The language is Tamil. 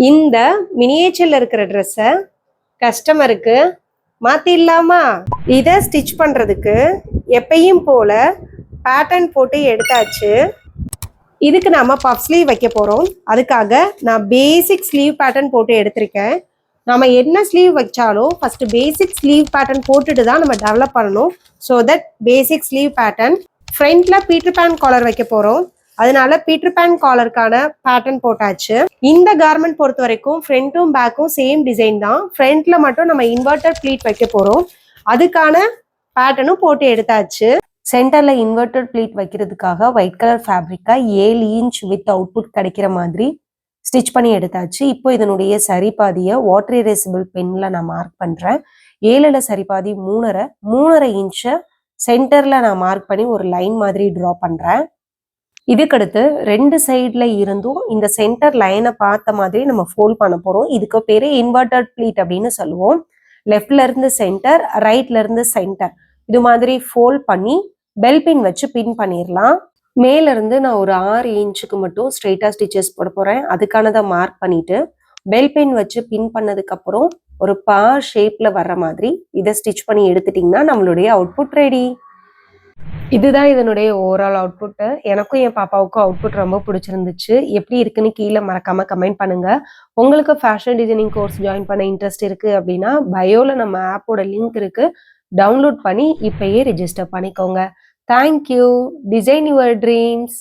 இந்த மினியேச்சர்ல இருக்கிற ட்ரெஸ்ஸை கஸ்டமருக்கு மாத்திடலாமா? இதை ஸ்டிச் பண்றதுக்கு எப்பயும் போல பேட்டர்ன் போட்டு எடுத்தாச்சு. இதுக்கு நாம பஃப் ஸ்லீவ் வைக்க போறோம். அதுக்காக நான் பேசிக் ஸ்லீவ் பேட்டர்ன் போட்டு எடுத்திருக்கேன். நம்ம என்ன ஸ்லீவ் வச்சாலும் ஃபர்ஸ்ட் பேசிக் ஸ்லீவ் பேட்டர்ன் போட்டுட்டு தான் நம்ம டெவலப் பண்ணணும். So that basic sleeve pattern. ஃப்ரண்ட்ல பீட்டர் பேன் காலர் வைக்க போறோம். அதனால பீட்டர் பேன் காலருக்கான பேட்டர்ன் போட்டாச்சு. இந்த கார்மெண்ட் பொறுத்த வரைக்கும் ஃப்ரண்ட்டும் பேக்கும் சேம் டிசைன் தான். ஃப்ரண்ட்ல மட்டும் நம்ம இன்வெர்டட் ப்ளீட் வைக்க போறோம். அதுக்கான பேட்டர்னும் போட்டு எடுத்தாச்சு. சென்டர்ல இன்வெர்டட் ப்ளீட் வைக்கிறதுக்காக ஒயிட் கலர் ஃபேப்ரிக்கா 7 இன்ச் வித் அவுட்புட் கிடைக்கிற மாதிரி ஸ்டிச் பண்ணி எடுத்தாச்சு. இப்போ இதனுடைய சரிபாதியை வாட்டர் இரேசபிள் பென்ல நான் மார்க் பண்றேன். 7ல சரிபாதி 3.5 இன்ச்சை சென்டர்ல நான் மார்க் பண்ணி ஒரு லைன் மாதிரி டிரா பண்றேன். இதுக்கடுத்து 2 சைட்ல இருந்தும் இந்த சென்டர் லைனை பார்த்த மாதிரி நம்ம ஃபோல்ட் பண்ண போறோம். இதுக்கு பேரு இன்வெர்டட் ப்ளீட் அப்படின்னு சொல்லுவோம். லெஃப்ட்ல இருந்து சென்டர், ரைட்ல இருந்து சென்டர் இது மாதிரி ஃபோல்ட் பண்ணி பெல் பின் வச்சு பின் பண்ணிடலாம். மேல இருந்து நான் ஒரு 6 இன்ச்சுக்கு மட்டும் ஸ்ட்ரெயிட்டா ஸ்டிச்சஸ் போட போறேன். அதுக்கானதை மார்க் பண்ணிட்டு பெல் பின் வச்சு பின் பண்ணதுக்கு அப்புறம் ஒரு ஷேப்ல வர்ற மாதிரி இதை ஸ்டிச் பண்ணி எடுத்துட்டீங்கன்னா நம்மளுடைய அவுட்புட் ரெடி. இதுதான் இதனுடைய ஓவரால் அவுட்புட்டு. எனக்கும் என் பாப்பாவுக்கும் அவுட்புட் ரொம்ப பிடிச்சிருந்துச்சு. எப்படி இருக்குன்னு கீழே மறக்காம கமெண்ட் பண்ணுங்க. உங்களுக்கு ஃபேஷன் டிசைனிங் கோர்ஸ் ஜாயின் பண்ண இன்ட்ரெஸ்ட் இருக்கு அப்படின்னா பயோல நம்ம ஆப்போட லிங்க் இருக்கு. டவுன்லோட் பண்ணி இப்பயே ரெஜிஸ்டர் பண்ணிக்கோங்க. தேங்க்யூ. Design your dreams.